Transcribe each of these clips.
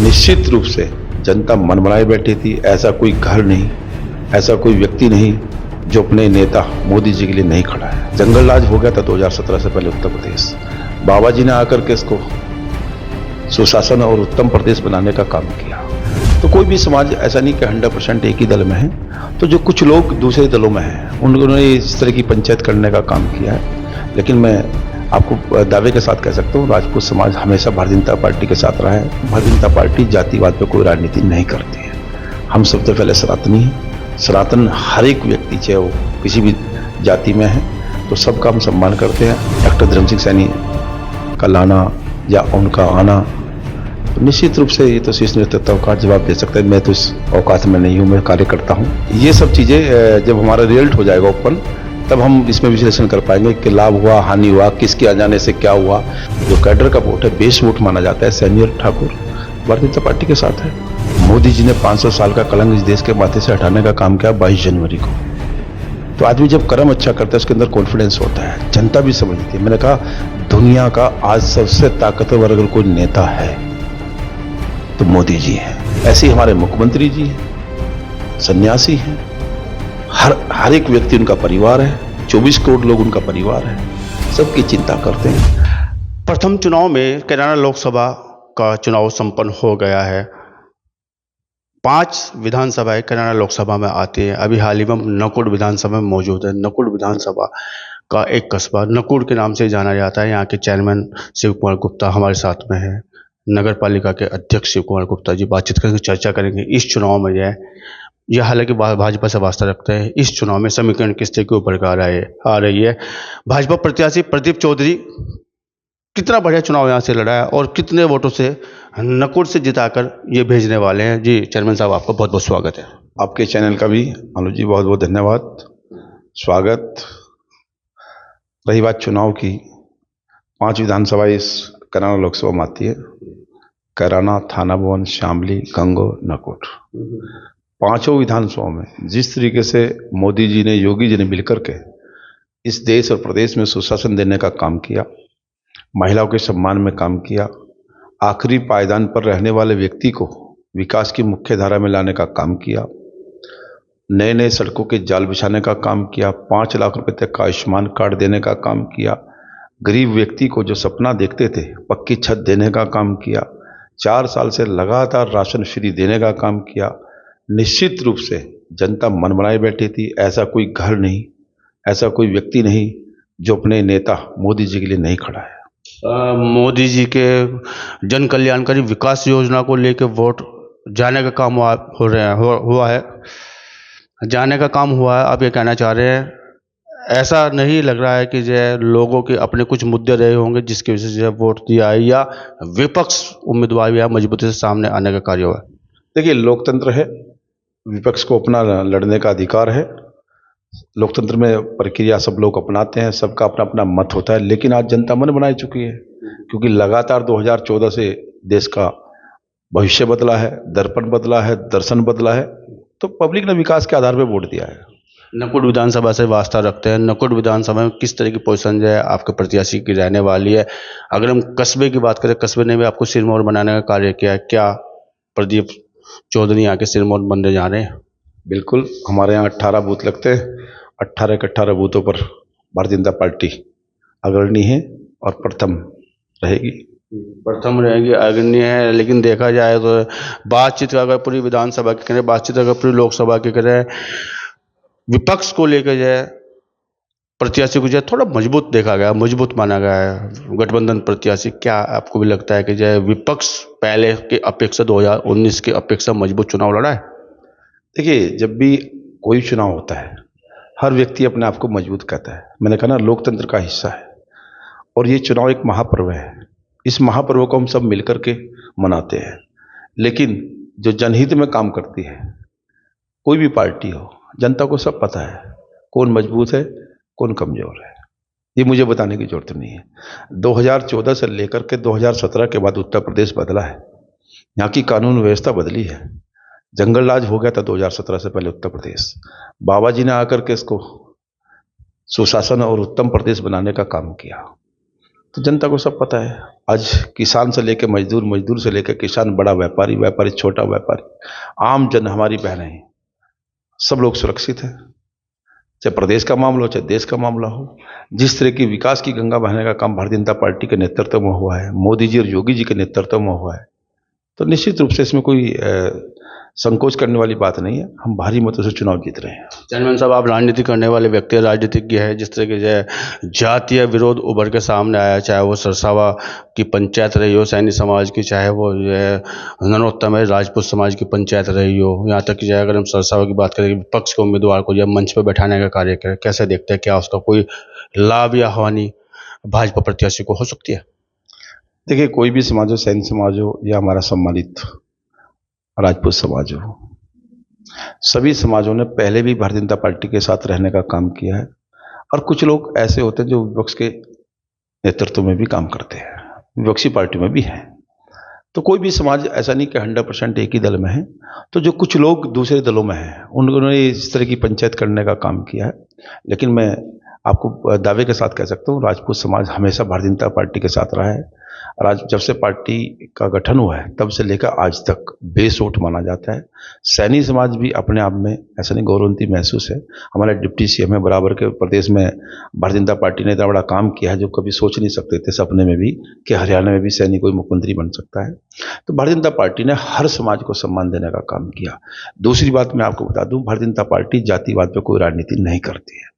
निश्चित रूप से जनता मन बनाए बैठी थी। ऐसा कोई घर नहीं, ऐसा कोई व्यक्ति नहीं जो अपने नेता मोदी जी के लिए नहीं खड़ा है। जंगल राज हो गया था 2017 से पहले उत्तर प्रदेश। बाबा जी ने आकर के इसको सुशासन और उत्तम प्रदेश बनाने का काम किया। तो कोई भी समाज ऐसा नहीं कि 100% एक ही दल में है, तो जो कुछ लोग दूसरे दलों में हैं उन्होंने इस तरह की पंचायत करने का काम किया है। लेकिन मैं आपको दावे के साथ कह सकता हूँ, राजपूत समाज हमेशा भारतीय जनता पार्टी के साथ रहा है। भारतीय जनता पार्टी जातिवाद पे कोई राजनीति नहीं करती है। हम सबसे पहले सनातनी हैं। सनातन हर एक व्यक्ति, चाहे वो किसी भी जाति में है, तो सबका हम सम्मान करते हैं। डॉक्टर धर्म सिंह सैनी का लाना या उनका आना, तो निश्चित रूप से ये तो शीर्ष नेतृत्व का जवाब दे सकता है। मैं तो इस औकात में नहीं हूँ, मैं कार्य करता हूँ। ये सब चीज़ें जब हमारा रिजल्ट हो जाएगा ओपन, तब हम इसमें विश्लेषण कर पाएंगे कि लाभ हुआ, हानि हुआ, किसके आ जाने से क्या हुआ। जो कैडर का वोट है, बेस वोट माना जाता है। सैनियर ठाकुर भारतीय जनता पार्टी के साथ है। मोदी जी ने 500 साल का कलंक इस देश के माथे से हटाने का काम किया 22 जनवरी को। तो आदमी जब कर्म अच्छा करता है उसके अंदर कॉन्फिडेंस होता है, जनता भी समझती है। मैंने कहा दुनिया का आज सबसे ताकतवर अगर कोई नेता है तो मोदी जी हैं। ऐसे ही हमारे मुख्यमंत्री जी हैं, सन्यासी हैं। हर एक व्यक्ति उनका परिवार है। 24 करोड़ लोग उनका परिवार है। सबकी चिंता करते हैं। प्रथम चुनाव में कैराना लोकसभा का चुनाव संपन्न हो गया है। 5 विधानसभाएं कैराना लोकसभा में आती है। अभी हाल ही में नकुड़ विधानसभा में मौजूद है। नकुड़ विधानसभा का एक कस्बा नकुड़ के नाम से जाना जाता है। यहाँ के चेयरमैन शिव कुमार गुप्ता हमारे साथ में है। नगर पालिका के अध्यक्ष शिव कुमार गुप्ता जी बातचीत करेंगे, चर्चा करेंगे इस चुनाव में। यह हालांकि भाजपा से वास्ता रखते हैं। इस चुनाव में समीकरण किस तरह के ऊपर आ रही है। भाजपा प्रत्याशी प्रदीप चौधरी कितना बढ़िया चुनाव यहाँ से लड़ा है और कितने वोटों से नकुड़ से जिताकर ये भेजने वाले हैं। जी चेयरमैन साहब, आपका बहुत बहुत स्वागत है। आपके चैनल का भी अनुज जी बहुत बहुत धन्यवाद, स्वागत। रही बात चुनाव की, 5 विधानसभा इस कैराना लोकसभा में आती है। कैराना, थाना भवन, शामली, गंगोह, नकुड़। 5 विधानसभाओं में जिस तरीके से मोदी जी ने, योगी जी ने मिलकर के इस देश और प्रदेश में सुशासन देने का काम किया, महिलाओं के सम्मान में काम किया, आखिरी पायदान पर रहने वाले व्यक्ति को विकास की मुख्य धारा में लाने का काम किया, नए नए सड़कों के जाल बिछाने का काम किया, 5 लाख रुपए तक का आयुष्मान कार्ड देने का काम किया, गरीब व्यक्ति को जो सपना देखते थे पक्की छत देने का काम किया, 4 साल से लगातार राशन फ्री देने का काम किया। निश्चित रूप से जनता मन बनाए बैठी थी। ऐसा कोई घर नहीं, ऐसा कोई व्यक्ति नहीं जो अपने नेता मोदी जी के लिए नहीं खड़ा है। मोदी जी के जन कल्याणकारी विकास योजना को लेकर वोट जाने का काम हुआ है। जाने का काम हुआ है। आप ये कहना चाह रहे हैं, ऐसा नहीं लग रहा है कि जो लोगों के अपने कुछ मुद्दे रहे होंगे जिसकी वजह से वोट दिया है, या विपक्ष उम्मीदवार भी मजबूती से सामने आने का कार्य हुआ है? देखिए, लोकतंत्र है, विपक्ष को अपना लड़ने का अधिकार है। लोकतंत्र में प्रक्रिया सब लोग अपनाते हैं, सबका अपना अपना मत होता है। लेकिन आज जनता मन बनाई चुकी है, क्योंकि लगातार 2014 से देश का भविष्य बदला है, दर्पण बदला है, दर्शन बदला है। तो पब्लिक ने विकास के आधार पर वोट दिया है। नकुड़ विधानसभा से वास्ता रखते हैं। नकुड़ विधानसभा में किस तरह की पोजीशन जो है आपके प्रत्याशी की रहने वाली है? अगर हम कस्बे की बात करें, कस्बे ने भी आपको सिरमौर बनाने का कार्य किया है। क्या प्रदीप चौधरी यहाँ के सिरमौर बनने जा रहे हैं? बिल्कुल, हमारे यहाँ 18 बूथ लगते हैं। 18 के 18 बूथों पर भारतीय जनता पार्टी अग्रणी है और प्रथम रहेगी। प्रथम रहेगी, अग्रणी है। लेकिन देखा जाए तो बातचीत अगर पूरी विधानसभा की करें, बातचीत अगर पूरी लोकसभा की करें, विपक्ष को लेकर जो है प्रत्याशी को जो है थोड़ा मजबूत देखा गया, मजबूत माना गया है गठबंधन प्रत्याशी। क्या आपको भी लगता है कि जो है विपक्ष पहले के अपेक्षा 2019 के अपेक्षा मजबूत चुनाव लड़ा है? देखिए, जब भी कोई चुनाव होता है हर व्यक्ति अपने आप को मजबूत कहता है। मैंने कहा ना, लोकतंत्र का हिस्सा है और ये चुनाव एक महापर्व है। इस महापर्व को हम सब मिलकर के मनाते हैं। लेकिन जो जनहित में काम करती है कोई भी पार्टी हो, जनता को सब पता है कौन मजबूत है, कौन कमजोर है। ये मुझे बताने की जरूरत नहीं है। 2014 से लेकर के 2017 के बाद उत्तर प्रदेश बदला है। यहाँ की कानून व्यवस्था बदली है। जंगल राज हो गया था 2017 से पहले उत्तर प्रदेश। बाबा जी ने आकर के इसको सुशासन और उत्तम प्रदेश बनाने का काम किया। तो जनता को सब पता है। आज किसान से लेकर मजदूर, मजदूर से लेकर किसान, बड़ा व्यापारी, व्यापारी छोटा व्यापारी, आम जन हमारी बहनें हैं, सब लोग सुरक्षित हैं। चाहे प्रदेश का मामला हो, चाहे देश का मामला हो। जिस तरह की विकास की गंगा बहाने का काम भारतीय जनता पार्टी के नेतृत्व में हुआ है, मोदी जी और योगी जी के नेतृत्व में हुआ है, तो निश्चित रूप से इसमें कोई संकोच करने वाली बात नहीं है। हम भारी मतों से चुनाव जीत रहे हैं। चैनमैन साहब, आप राजनीति करने वाले व्यक्ति, राजनीतिज्ञ है। जिस तरह के जातीय विरोध उभर के सामने आया, चाहे वो सरसावा की पंचायत रही हो सैनी समाज की, चाहे वो जो है नरोत्तम है राजपूत समाज की पंचायत रही हो, यहाँ तक कि जो है अगर हम सरसावा की बात करें, विपक्ष के उम्मीदवार को जब मंच पर बैठाने का कार्य करें, कैसे देखते हैं? क्या उसका कोई लाभ या हानि भाजपा प्रत्याशी को हो सकती है? देखिए, कोई भी समाज हो, सैनी समाज हो या हमारा सम्मानित राजपूत समाज हो, सभी समाजों ने पहले भी भारतीय जनता पार्टी के साथ रहने का काम किया है। और कुछ लोग ऐसे होते हैं जो विपक्ष के नेतृत्व में भी काम करते हैं, विपक्षी पार्टी में भी हैं। तो कोई भी समाज ऐसा नहीं कि 100% एक ही दल में है। तो जो कुछ लोग दूसरे दलों में हैं, उन्होंने इस तरह की पंचायत करने का काम किया है। लेकिन मैं आपको दावे के साथ कह सकता हूँ, राजपूत समाज हमेशा भारतीय जनता पार्टी के साथ रहा है। और जब से पार्टी का गठन हुआ है तब से लेकर आज तक बेसोट माना जाता है। सैनी समाज भी अपने आप में ऐसा नहीं गौरवंती महसूस है। हमारे डिप्टी सीएम है, बराबर के प्रदेश में भारतीय जनता पार्टी ने इतना बड़ा काम किया है जो कभी सोच नहीं सकते थे सपने में भी कि हरियाणा में भी सैनी कोई मुख्यमंत्री बन सकता है। तो भारतीय जनता पार्टी ने हर समाज को सम्मान देने का काम किया। दूसरी बात मैं आपको बता दूं, भारतीय जनता पार्टी जातिवाद पर कोई राजनीति नहीं करती है।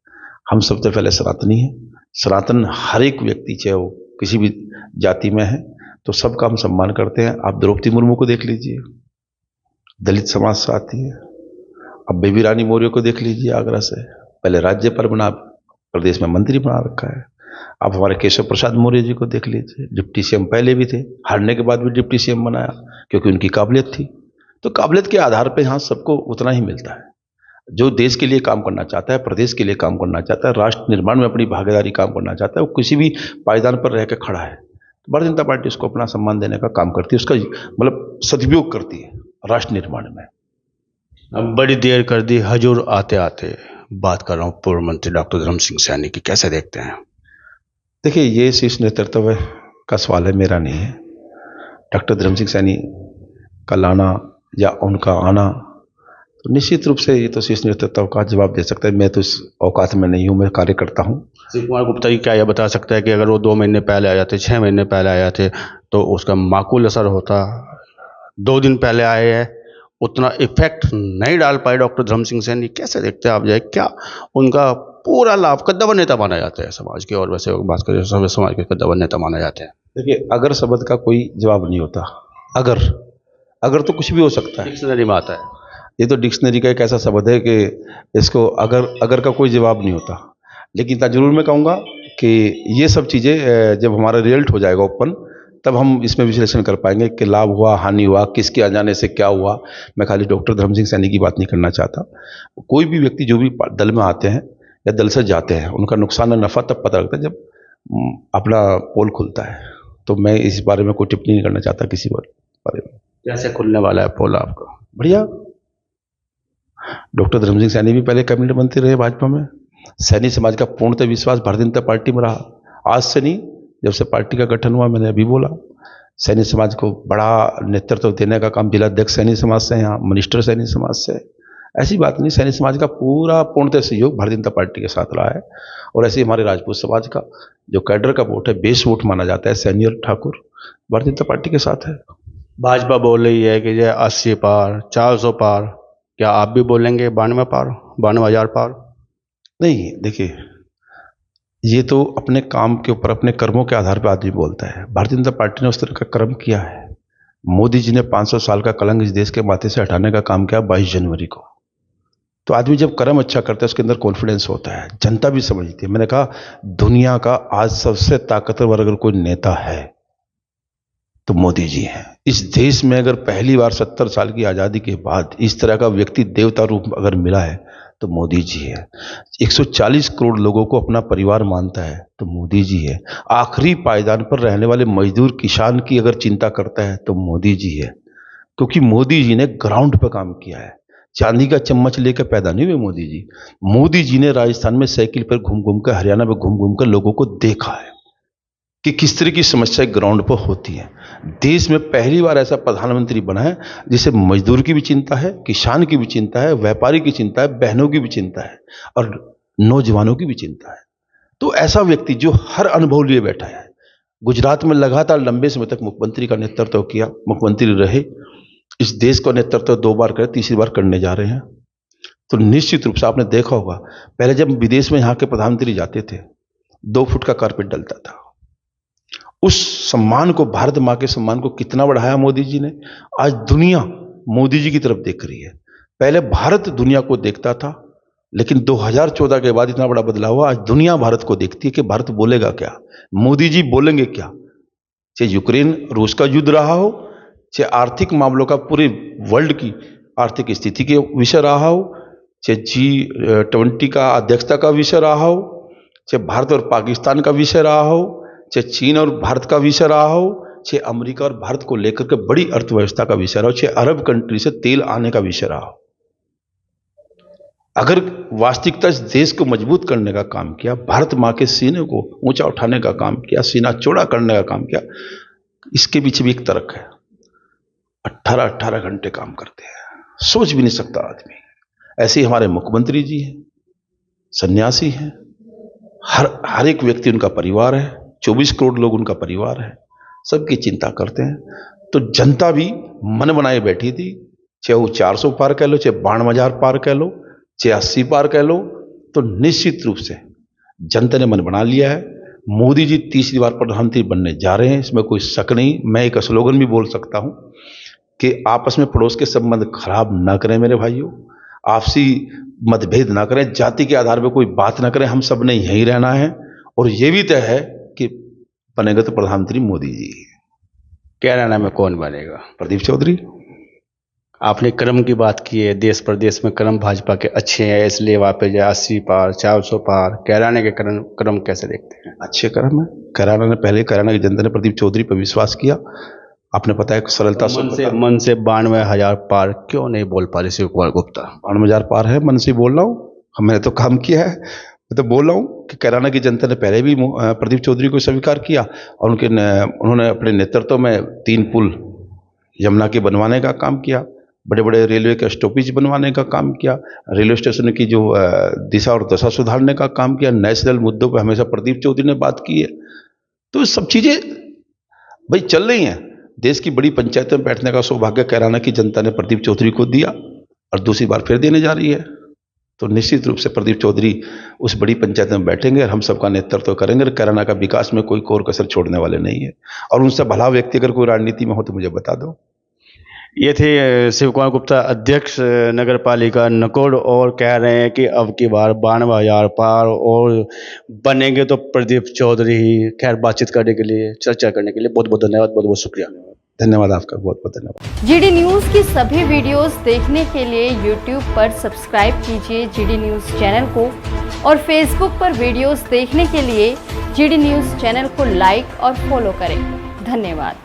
हम सबसे पहले सनातनी हैं। सनातन हर एक व्यक्ति, चाहे वो किसी भी जाति में है, तो सबका हम सम्मान करते हैं। आप द्रौपदी मुर्मू को देख लीजिए, दलित समाज से आती है। अब बेबी रानी मौर्य को देख लीजिए, आगरा से, पहले राज्यपाल बना, प्रदेश में मंत्री बना रखा है। आप हमारे केशव प्रसाद मौर्य जी को देख लीजिए, डिप्टी सीएम पहले भी थे, हारने के बाद भी डिप्टी सीएम बनाया क्योंकि उनकी काबिलियत थी। तो काबिलियत के आधार पर यहाँ सबको उतना ही मिलता है। जो देश के लिए काम करना चाहता है, प्रदेश के लिए काम करना चाहता है, राष्ट्र निर्माण में अपनी भागीदारी काम करना चाहता है, वो किसी भी पायदान पर रह के खड़ा है, तो भारतीय जनता पार्टी उसको अपना सम्मान देने का काम करती है, उसका मतलब सदुपयोग करती है राष्ट्र निर्माण में। अब बड़ी देर कर दी हजूर आते आते। बात कर रहा हूँ पूर्व मंत्री डॉक्टर धर्म सिंह सैनी की, कैसे देखते हैं? देखिए, ये शीर्ष नेतृत्व का सवाल है, मेरा नहीं है। डॉक्टर धर्म सिंह सैनी का लाना या उनका आना, तो निश्चित रूप से ये तो शीर्ष नेतृत्व का जवाब दे सकता है। मैं तो इस औकात में नहीं हूँ, मैं कार्यकर्ता हूँ। शिव कुमार गुप्ता जी क्या यह बता सकता है कि अगर वो 2 महीने पहले आ जाते, 6 महीने पहले आ जाते, तो उसका माकूल असर होता? 2 दिन पहले आए हैं, उतना इफेक्ट नहीं डाल पाए डॉक्टर धर्म सिंह सैनी। कैसे देखते हैं आप? जाए क्या उनका पूरा लाभ? कद्दावर नेता माना जाता है समाज के, और वैसे बात करें सभी समाज के कद्दावर नेता माना जाते हैं। देखिए, अगर शब्द का कोई जवाब नहीं होता, अगर तो कुछ भी हो सकता है। डिक्शनरी में आता है। ये तो डिक्शनरी का एक ऐसा शब्द है कि इसको अगर का कोई जवाब नहीं होता। लेकिन इतना जरूर मैं कहूँगा कि ये सब चीज़ें जब हमारा रिजल्ट हो जाएगा ओपन, तब हम इसमें विश्लेषण कर पाएंगे कि लाभ हुआ, हानि हुआ, किसके आ जाने से क्या हुआ। मैं खाली डॉक्टर धर्म सिंह सैनी की बात नहीं करना चाहता। कोई भी व्यक्ति जो भी दल में आते हैं या दल से जाते हैं, उनका नुकसान और नफ़ा तब पता लगता है जब अपना पोल खुलता है। तो मैं इस बारे में कोई टिप्पणी नहीं करना चाहता किसी बारे में। कैसे खुलने वाला है पोल आपका? बढ़िया। डॉक्टर धर्म सिंह सैनी भी पहले कैबिनेट मंत्री रहे भाजपा में। सैनी समाज का पूर्णतः विश्वास भारतीय जनता पार्टी में रहा। आज से नहीं, जब से पार्टी का गठन हुआ, मैंने अभी बोला, सैनी समाज को बड़ा नेतृत्व देने का काम जिलाध्यक्ष सैनी समाज से, यहाँ मिनिस्टर सैनी समाज से। ऐसी बात नहीं, सैनी समाज का पूरा पूर्णतः सहयोग भारतीय जनता पार्टी के साथ रहा है। और ऐसे हमारे राजपूत समाज का जो कैडर का वोट है, बेस वोट माना जाता है, सैनी और ठाकुर भारतीय जनता पार्टी के साथ है। भाजपा बोल रही है कि जो 80 पार, 400 पार, क्या आप भी बोलेंगे 92 पार, 92,000 पार? नहीं, देखिए, ये तो अपने काम के ऊपर, अपने कर्मों के आधार पर आदमी बोलता है। भारतीय जनता पार्टी ने उस तरह का कर्म किया है। मोदी जी ने 500 साल का कलंक इस देश के माथे से हटाने का काम किया 22 जनवरी को। तो आदमी जब कर्म अच्छा करता है, उसके अंदर कॉन्फिडेंस होता है, जनता भी समझती है। मैंने कहा, दुनिया का आज सबसे ताकतवर अगर कोई नेता है तो मोदी जी हैं। इस देश में अगर पहली बार 70 साल की आज़ादी के बाद इस तरह का व्यक्ति देवता रूप अगर मिला है तो मोदी जी है। 140 करोड़ लोगों को अपना परिवार मानता है तो मोदी जी है। आखिरी पायदान पर रहने वाले मजदूर किसान की अगर चिंता करता है तो मोदी जी है। क्योंकि मोदी जी ने ग्राउंड पर काम किया है। चांदी का चम्मच लेकर पैदा नहीं हुए मोदी जी। मोदी जी ने राजस्थान में साइकिल पर घूम घूम कर, हरियाणा में घूम घूम कर लोगों को देखा है कि किस तरह की समस्या ग्राउंड पर होती है। देश में पहली बार ऐसा प्रधानमंत्री बना है जिसे मजदूर की भी चिंता है, किसान की भी चिंता है, व्यापारी की चिंता है, बहनों की भी चिंता है और नौजवानों की भी चिंता है। तो ऐसा व्यक्ति जो हर अनुभव लिए बैठा है, गुजरात में लगातार लंबे समय तक मुख्यमंत्री का नेतृत्व किया, मुख्यमंत्री रहे, इस देश का नेतृत्व 2 बार करे, तीसरी बार करने जा रहे हैं। तो निश्चित रूप से आपने देखा होगा, पहले जब विदेश में यहाँ के प्रधानमंत्री जाते थे 2 फुट का कारपेट डलता था। उस सम्मान को, भारत माँ के सम्मान को कितना बढ़ाया मोदी जी ने। आज दुनिया मोदी जी की तरफ देख रही है। पहले भारत दुनिया को देखता था, लेकिन 2014 के बाद इतना बड़ा बदलाव हुआ। आज दुनिया भारत को देखती है कि भारत बोलेगा क्या, मोदी जी बोलेंगे क्या। चाहे यूक्रेन रूस का युद्ध रहा हो, चाहे आर्थिक मामलों का पूरे वर्ल्ड की आर्थिक स्थिति के विषय रहा हो, चाहे G20 का अध्यक्षता का विषय रहा हो, चाहे भारत और पाकिस्तान का विषय रहा हो, चाहे चीन और भारत का विषय रहा हो, चाहे अमेरिका और भारत को लेकर के बड़ी अर्थव्यवस्था का विषय रहा हो, चाहे अरब कंट्री से तेल आने का विषय रहा हो। अगर वास्तविकता इस देश को मजबूत करने का काम किया, भारत माँ के सीने को ऊंचा उठाने का काम किया, सीना चौड़ा करने का काम किया, इसके पीछे भी एक तर्क है। 18-18 घंटे काम करते हैं, सोच भी नहीं सकता आदमी। ऐसे ही हमारे मुख्यमंत्री जी हैं, सन्यासी हैं, हर एक व्यक्ति उनका परिवार है, 24 करोड़ लोग उनका परिवार है, सबकी चिंता करते हैं। तो जनता भी मन बनाए बैठी थी, चाहे वो 400 पार कह लो, चाहे 52,000 पार कह लो, चाहे 80 पार कह लो, तो निश्चित रूप से जनता ने मन बना लिया है। मोदी जी तीसरी बार प्रधानमंत्री बनने जा रहे हैं, इसमें कोई शक नहीं। मैं एक स्लोगन भी बोल सकता हूं कि आपस में पड़ोस के संबंध खराब ना करें मेरे भाइयों, आपसी मतभेद ना करें, जाति के आधार पर कोई बात ना करें, हम सब ने यहीं रहना है। और ये भी तय है कि बनेगा तो प्रधानमंत्री मोदी जी। कैराना में कौन बनेगा? प्रदीप चौधरी। आपने क्रम की बात की है, देश प्रदेश में क्रम भाजपा के अच्छे हैं, इसलिए वहाँ पे 80 पार 400 पार, कैराना के क्रम कैसे देखते हैं? अच्छे क्रम है। कैराना की जनता ने प्रदीप चौधरी पर विश्वास किया। आपने पता है सरलता मन से 92,000 पार क्यों नहीं बोल पा रहे शिव कुमार गुप्ता? 92,000 पार है, मन से बोल रहा हूँ। मैंने तो काम किया है, मैं तो बोल रहा हूँ कि कैराना की जनता ने पहले भी प्रदीप चौधरी को स्वीकार किया और उन्होंने अपने नेतृत्व में 3 पुल यमुना के बनवाने का काम किया, बड़े बड़े रेलवे के स्टॉपेज बनवाने का काम किया, रेलवे स्टेशन की जो दिशा और दशा सुधारने का काम किया। नेशनल मुद्दों पर हमेशा प्रदीप चौधरी ने बात की है। तो सब चीज़ें भाई चल रही हैं। देश की बड़ी पंचायतों में बैठने का सौभाग्य कैराना की जनता ने प्रदीप चौधरी को दिया और दूसरी बार फिर देने जा रही है। तो निश्चित रूप से प्रदीप चौधरी उस बड़ी पंचायत में बैठेंगे और हम सबका नेतृत्व करेंगे। कैराना का विकास में कोई कोर कसर छोड़ने वाले नहीं है। और उनसे भला व्यक्ति अगर कोई राजनीति में हो तो मुझे बता दो। ये थे शिव कुमार गुप्ता, अध्यक्ष नगर पालिका नकोड़, और कह रहे हैं कि अब की बार 92,000 पार और बनेंगे तो प्रदीप चौधरी ही। खैर, बातचीत करने के लिए, चर्चा करने के लिए बहुत बहुत धन्यवाद, बहुत बहुत शुक्रिया। धन्यवाद आपका, बहुत बहुत धन्यवाद। GD न्यूज़ की सभी वीडियोस देखने के लिए YouTube पर सब्सक्राइब कीजिए GD न्यूज़ चैनल को, और Facebook पर वीडियोस देखने के लिए GD न्यूज़ चैनल को लाइक और फॉलो करें। धन्यवाद।